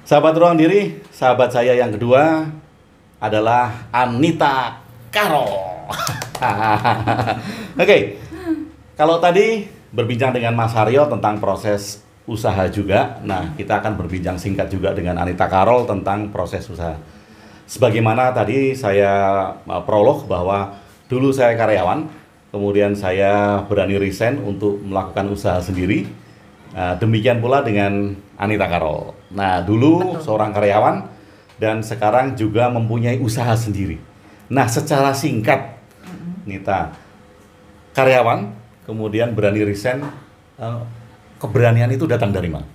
Sahabat Ruang Diri, sahabat saya yang kedua adalah Anita Carol. Oke, kalau tadi berbincang dengan Mas Haryo tentang proses usaha juga, nah kita akan berbincang singkat juga dengan Anita Carol tentang proses usaha. Sebagaimana tadi saya prolog bahwa dulu saya karyawan, kemudian saya berani resign untuk melakukan usaha sendiri. Demikian pula dengan Anita Carol. Nah, dulu seorang karyawan dan sekarang juga mempunyai usaha sendiri. Nah, secara singkat, Nita, karyawan, kemudian berani resign, keberanian itu datang dari mana?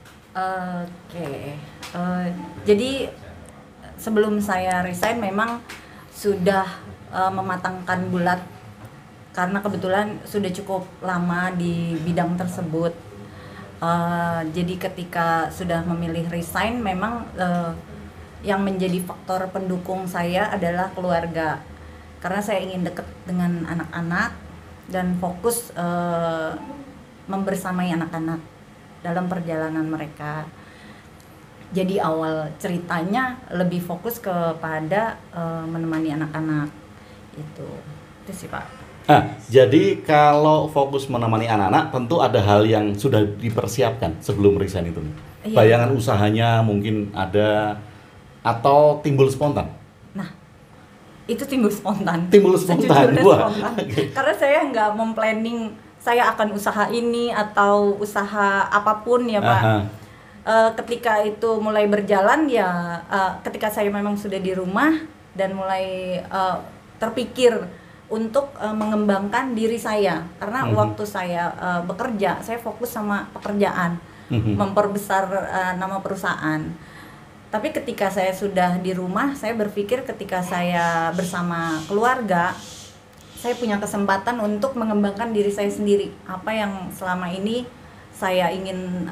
Jadi sebelum saya resign memang sudah mematangkan bulat, karena kebetulan sudah cukup lama di bidang tersebut. Jadi ketika sudah memilih resign, memang yang menjadi faktor pendukung saya adalah keluarga, karena saya ingin dekat dengan anak-anak dan fokus membersamai anak-anak dalam perjalanan mereka. Jadi awal ceritanya lebih fokus kepada menemani anak-anak itu sih Pak. Jadi kalau fokus menemani anak-anak tentu ada hal yang sudah dipersiapkan sebelum resign itu. Iya. Bayangan usahanya mungkin ada atau timbul spontan? Nah, itu timbul spontan. Timbul spontan. Karena saya nggak memplanning saya akan usaha ini atau usaha apapun ya Pak. Ketika itu mulai berjalan ya, ketika saya memang sudah di rumah dan mulai terpikir untuk mengembangkan diri saya, karena waktu saya bekerja, saya fokus sama pekerjaan, memperbesar nama perusahaan. Tapi ketika saya sudah di rumah, saya berpikir ketika saya bersama keluarga, saya punya kesempatan untuk mengembangkan diri saya sendiri. Apa yang selama ini saya ingin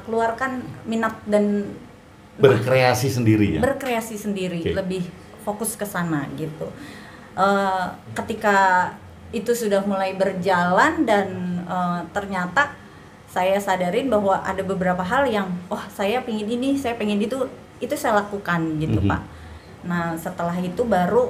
keluarkan minat dan berkreasi sendiri ya. Berkreasi sendiri, okay. Lebih fokus ke sana gitu. Ketika itu sudah mulai berjalan dan ternyata saya sadarin bahwa ada beberapa hal yang saya pengen ini, saya pengen itu saya lakukan gitu Pak. Nah setelah itu baru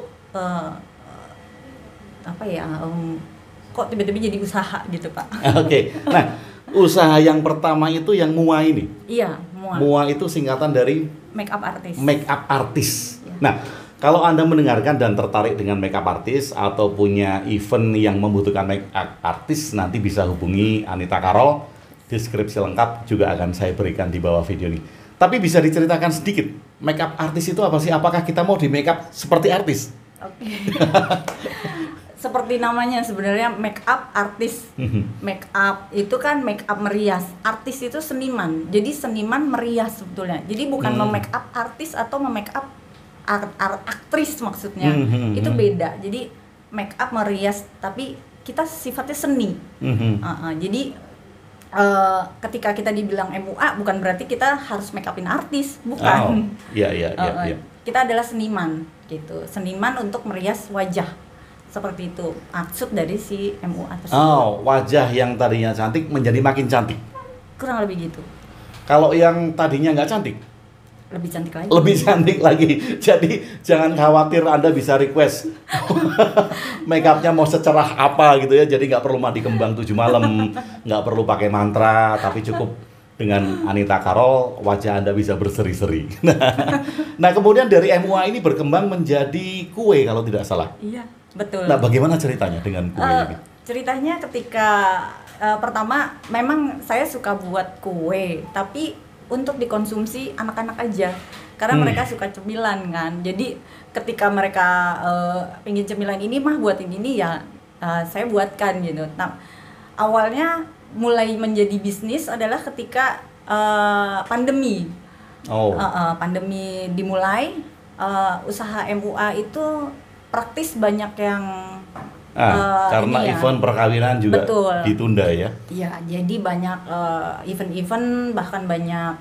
kok tiba-tiba jadi usaha gitu Pak. Oke. Nah usaha yang pertama itu yang MUA ini. Iya, MUA. MUA itu singkatan dari makeup artist. Makeup artist. Ya. Nah, kalau Anda mendengarkan dan tertarik dengan makeup artist atau punya event yang membutuhkan makeup artist, nanti bisa hubungi Anita Carol. Deskripsi lengkap juga akan saya berikan di bawah video ini. Tapi bisa diceritakan sedikit, makeup artist itu apa sih? Apakah kita mau di makeup seperti artis? Oke. Seperti namanya sebenarnya make up artis. Make up itu kan make up merias. Artis itu seniman. Jadi seniman merias sebetulnya. Jadi bukan memake up artis atau memake up aktris maksudnya. Itu beda. Jadi make up merias tapi kita sifatnya seni. Jadi ketika kita dibilang MUA bukan berarti kita harus make upin artis, bukan. Iya. Kita adalah seniman gitu. Seniman untuk merias wajah. Seperti itu maksud dari si MUA tersebut. Wajah yang tadinya cantik menjadi makin cantik. Kurang lebih gitu. Kalau yang tadinya nggak cantik? Lebih cantik lagi. Lebih cantik lagi. Jadi jangan khawatir, Anda bisa request makeupnya mau secerah apa gitu ya. Jadi nggak perlu mandi kembang 7 malam, nggak perlu pakai mantra, tapi cukup dengan Anita Carol wajah Anda bisa berseri-seri. Nah kemudian dari MUA ini berkembang menjadi kue kalau tidak salah. Iya. Betul. Nah, bagaimana ceritanya dengan kue ini? Ceritanya ketika pertama memang saya suka buat kue, tapi untuk dikonsumsi anak-anak aja. Karena mereka suka cemilan kan. Jadi ketika mereka pengen cemilan ini mah buatin ini ya saya buatkan gitu. Nah, awalnya mulai menjadi bisnis adalah ketika pandemi. Pandemi dimulai, usaha MUA itu praktis banyak yang karena event perkawinan juga betul. Ditunda ya. Iya, jadi banyak event-event bahkan banyak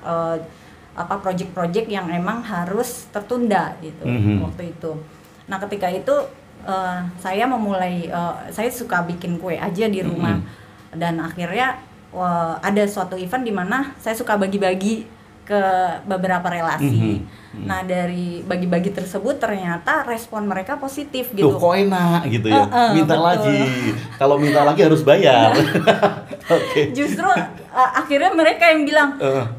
project-project yang emang harus tertunda gitu waktu itu. Nah, ketika itu saya memulai, saya suka bikin kue aja di rumah. Dan akhirnya ada suatu event di mana saya suka bagi-bagi ke beberapa relasi. Nah, dari bagi-bagi tersebut ternyata respon mereka positif gitu. Tuh, kok enak gitu ya. Minta betul. lagi. Kalau minta lagi harus bayar. Oke. Justru akhirnya mereka yang bilang,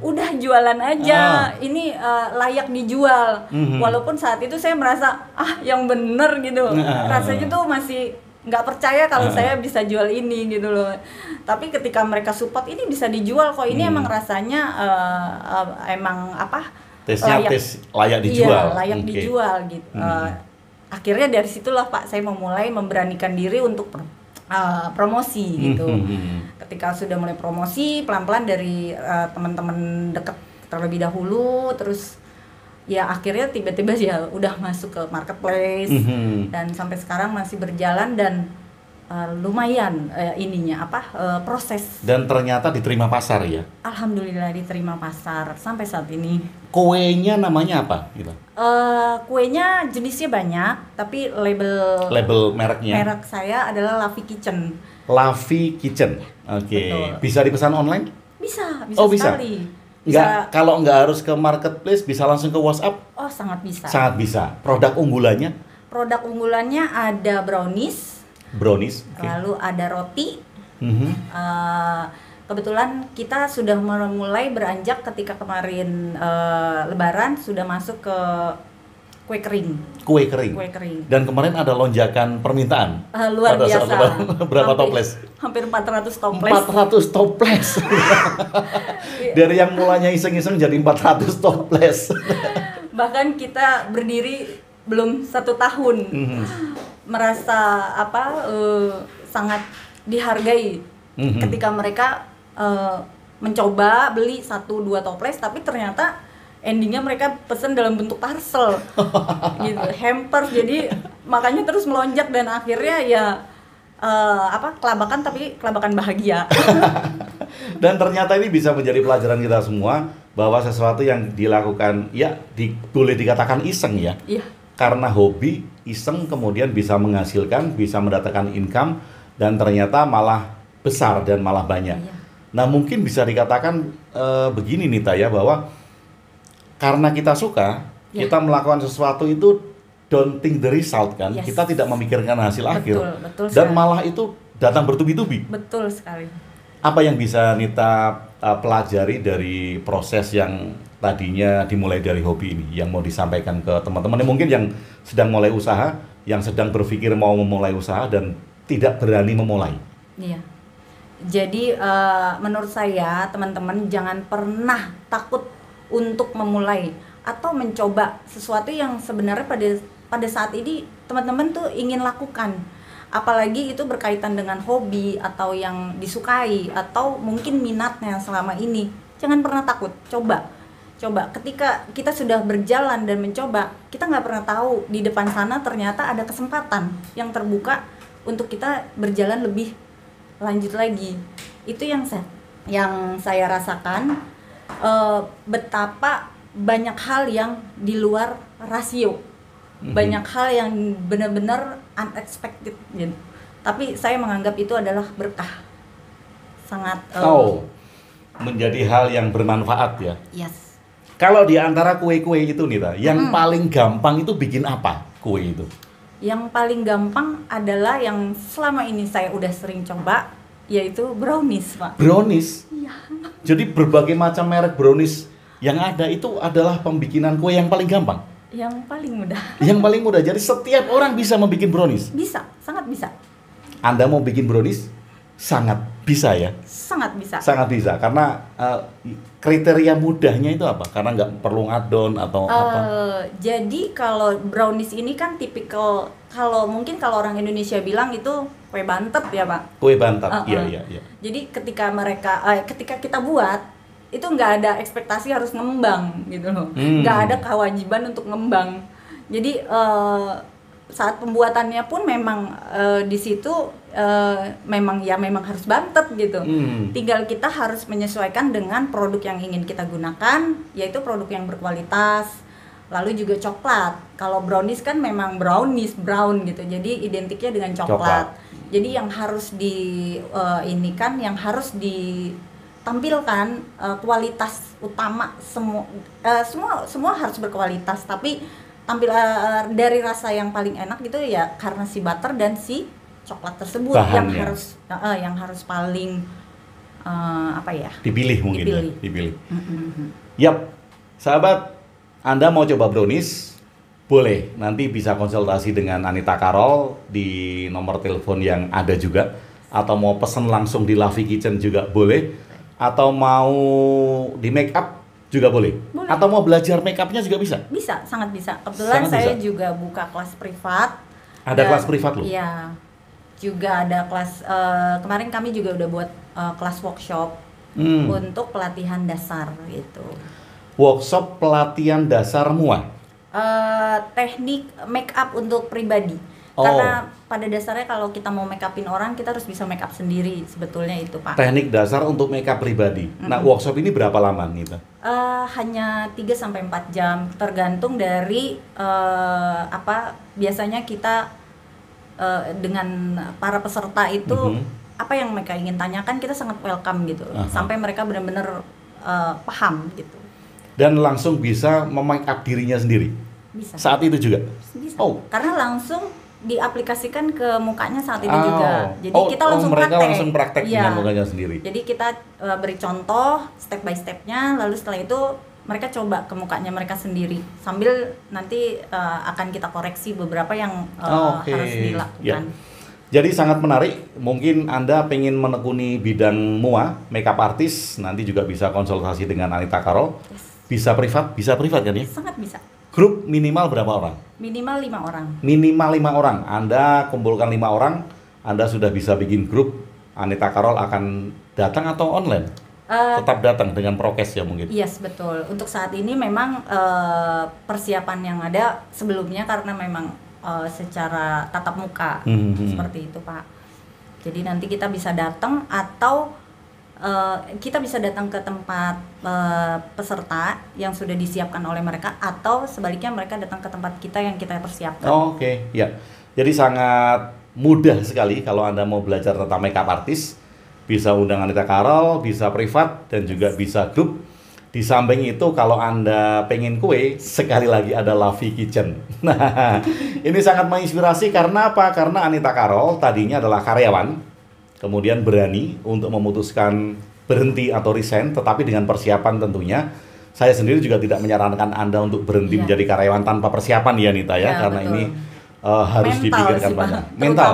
udah jualan aja, ini layak dijual. Walaupun saat itu saya merasa, yang bener gitu. Rasanya tuh masih nggak percaya kalau saya bisa jual ini gitu loh. Tapi ketika mereka support, ini bisa dijual kok, ini emang rasanya emang tesnya layak dijual. Iya, layak dijual gitu. Akhirnya dari situlah Pak saya memulai memberanikan diri untuk promosi gitu. Ketika sudah mulai promosi, pelan-pelan dari teman-teman dekat terlebih dahulu, terus ya akhirnya tiba-tiba ya udah masuk ke marketplace dan sampai sekarang masih berjalan dan lumayan proses. Dan ternyata diterima pasar ya. Alhamdulillah diterima pasar sampai saat ini. Kuenya namanya apa gitu? Kuenya jenisnya banyak, tapi label merek saya adalah Lavi Kitchen. Lavi Kitchen. Oke. Bisa dipesan online? Bisa Bisa. sekali. Kalau nggak harus ke marketplace, bisa langsung ke WhatsApp? Oh, sangat bisa. Sangat bisa. Produk unggulannya? Produk unggulannya ada brownies. Okay. Lalu ada roti. Kebetulan kita sudah mulai beranjak ketika kemarin Lebaran sudah masuk ke kue kering. Kue kering. Dan kemarin ada lonjakan permintaan. Luar biasa. Berapa toples? Hampir 400 toples. 400 toples. Dari yang mulanya iseng-iseng jadi 400 toples. Bahkan kita berdiri belum 1 tahun. Merasa sangat dihargai ketika mereka mencoba beli 1-2 toples, tapi ternyata endingnya mereka pesen dalam bentuk parcel gitu, hamper. Jadi makanya terus melonjak dan akhirnya ya kelabakan, tapi kelabakan bahagia. Dan ternyata ini bisa menjadi pelajaran kita semua bahwa sesuatu yang dilakukan boleh dikatakan iseng ya. Iya. Karena hobi, iseng, kemudian bisa menghasilkan, bisa mendatangkan income, dan ternyata malah besar dan malah banyak. Iya. Nah, mungkin bisa dikatakan begini Nita ya, bahwa karena kita suka, kita melakukan sesuatu itu don't think the result kan. Kita tidak memikirkan hasil akhir. Betul dan malah itu datang bertubi-tubi. Betul sekali. Apa yang bisa Nita pelajari dari proses yang tadinya dimulai dari hobi ini, yang mau disampaikan ke teman-teman yang mungkin yang sedang mulai usaha, yang sedang berpikir mau memulai usaha dan tidak berani memulai? Iya. Jadi menurut saya teman-teman jangan pernah takut untuk memulai atau mencoba sesuatu yang sebenarnya pada saat ini teman-teman tuh ingin lakukan. Apalagi itu berkaitan dengan hobi atau yang disukai atau mungkin minatnya selama ini. Jangan pernah takut, coba. Ketika kita sudah berjalan dan mencoba, kita nggak pernah tahu di depan sana ternyata ada kesempatan yang terbuka untuk kita berjalan lebih lanjut lagi. Itu yang saya rasakan. Betapa banyak hal yang di luar rasio, banyak hal yang benar-benar unexpected gitu. Tapi saya menganggap itu adalah berkah, sangat menjadi hal yang bermanfaat ya. Yes. Kalau di antara kue-kue itu Nita, yang paling gampang itu bikin apa kue itu? Yang paling gampang adalah yang selama ini saya udah sering coba, yaitu brownies, Pak. Brownies? Iya. Jadi berbagai macam merek brownies yang ada itu adalah pembikinan kue yang paling gampang? Yang paling mudah. Yang paling mudah, jadi setiap orang bisa membuat brownies? Bisa, sangat bisa. Anda mau bikin brownies? Sangat bisa ya? Sangat bisa. Sangat bisa, karena kriteria mudahnya itu apa? Karena nggak perlu ngadon atau apa? Jadi kalau brownies ini kan tipikal, kalau orang Indonesia bilang itu kue bantet ya Pak? Kue bantet, iya. Jadi ketika kita buat, itu nggak ada ekspektasi harus ngembang gitu loh. Nggak ada kewajiban untuk ngembang. Jadi saat pembuatannya pun memang di situ memang harus bantet gitu. Tinggal kita harus menyesuaikan dengan produk yang ingin kita gunakan, yaitu produk yang berkualitas, Lalu juga coklat. Kalau brownies kan memang brownies brown gitu. Jadi identiknya dengan coklat. Jadi yang harus ini kan yang harus ditampilkan kualitas utama semua harus berkualitas, tapi tampil dari rasa yang paling enak gitu ya karena si butter dan si coklat tersebut bahannya yang harus paling dipilih mungkin. Dipilih. Yap, sahabat, Anda mau coba brownies? Boleh, nanti bisa konsultasi dengan Anita Carol di nomor telepon yang ada juga, atau mau pesen langsung di Lovey Kitchen juga boleh, atau mau di make up juga boleh. Atau mau belajar make upnya juga bisa? Bisa, sangat bisa. Kebetulan saya juga buka kelas privat. Ada kelas privat loh? Iya, juga ada kelas, kemarin kami juga udah buat kelas workshop untuk pelatihan dasar gitu. Workshop pelatihan dasar MUA? Teknik make up untuk pribadi. Karena pada dasarnya kalau kita mau make upin orang, kita harus bisa make up sendiri sebetulnya itu, Pak. Teknik dasar untuk make up pribadi. Nah, workshop ini berapa lama nih, Pak? Hanya 3-4 jam, tergantung dari biasanya kita dengan para peserta itu apa yang mereka ingin tanyakan, kita sangat welcome gitu. Sampai mereka benar-benar paham gitu. Dan langsung bisa memake up dirinya sendiri? Bisa. Saat itu juga? Bisa. Karena langsung diaplikasikan ke mukanya saat itu juga. Jadi kita langsung mereka langsung praktek dengan mukanya sendiri. Jadi kita beri contoh step by stepnya, lalu setelah itu mereka coba ke mukanya mereka sendiri. Sambil nanti akan kita koreksi beberapa yang harus dilakukan. Jadi sangat menarik. Mungkin Anda pengen menekuni bidang MUA, makeup artist, nanti juga bisa konsultasi dengan Anita Carol. Bisa privat kan ya? Sangat bisa. Grup minimal berapa orang? Minimal 5 orang. Minimal 5 orang. Anda kumpulkan 5 orang, Anda sudah bisa bikin grup. Anita Carol akan datang atau online? Tetap datang dengan prokes ya mungkin? Yes, betul. Untuk saat ini memang persiapan yang ada sebelumnya karena memang secara tatap muka seperti itu, Pak. Jadi nanti kita bisa datang atau kita bisa datang ke tempat peserta yang sudah disiapkan oleh mereka, atau sebaliknya mereka datang ke tempat kita yang kita persiapkan. Oke, ya. Jadi sangat mudah sekali kalau Anda mau belajar tentang makeup artist. Bisa undang Anita Carol, bisa privat, dan juga bisa grup. Di samping itu kalau Anda pengen kue, sekali lagi ada Lovey Kitchen. Nah, ini sangat menginspirasi karena apa? Karena Anita Carol tadinya adalah karyawan, kemudian berani untuk memutuskan berhenti atau resign, tetapi dengan persiapan tentunya. Saya sendiri juga tidak menyarankan Anda untuk berhenti menjadi karyawan tanpa persiapan ya, Nita ya, karena betul. Ini harus dipikirkan banyak.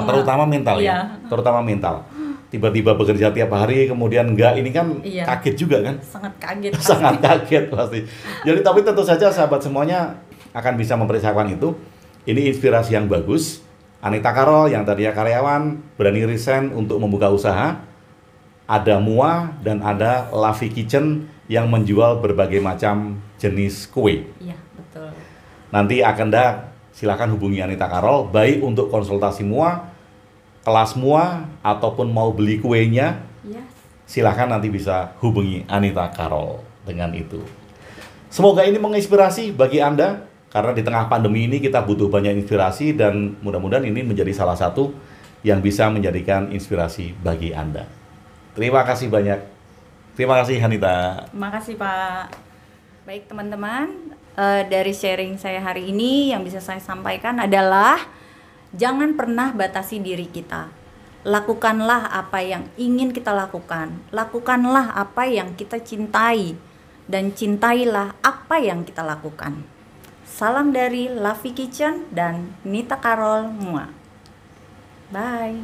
Terutama mental ya, terutama mental. Tiba-tiba bekerja tiap hari, kemudian enggak, ini kan kaget juga kan? Sangat kaget. Sangat kaget pasti. Jadi tapi tentu saja sahabat semuanya akan bisa mempersiapkan itu. Ini inspirasi yang bagus. Anita Carol yang tadinya karyawan berani resign untuk membuka usaha. Ada MUA dan ada Lovey Kitchen yang menjual berbagai macam jenis kue. Iya, betul. Nanti silakan hubungi Anita Carol baik untuk konsultasi MUA, kelas MUA, ataupun mau beli kuenya. Yes. Silakan nanti bisa hubungi Anita Carol dengan itu. Semoga ini menginspirasi bagi Anda. Karena di tengah pandemi ini kita butuh banyak inspirasi, dan mudah-mudahan ini menjadi salah satu yang bisa menjadikan inspirasi bagi Anda. Terima kasih banyak. Terima kasih Anita. Terima kasih Pak. Baik teman-teman, dari sharing saya hari ini yang bisa saya sampaikan adalah jangan pernah batasi diri kita. Lakukanlah apa yang ingin kita lakukan. Lakukanlah apa yang kita cintai. Dan cintailah apa yang kita lakukan. Salam dari Lovey Kitchen dan Nita Carol MUA. Bye.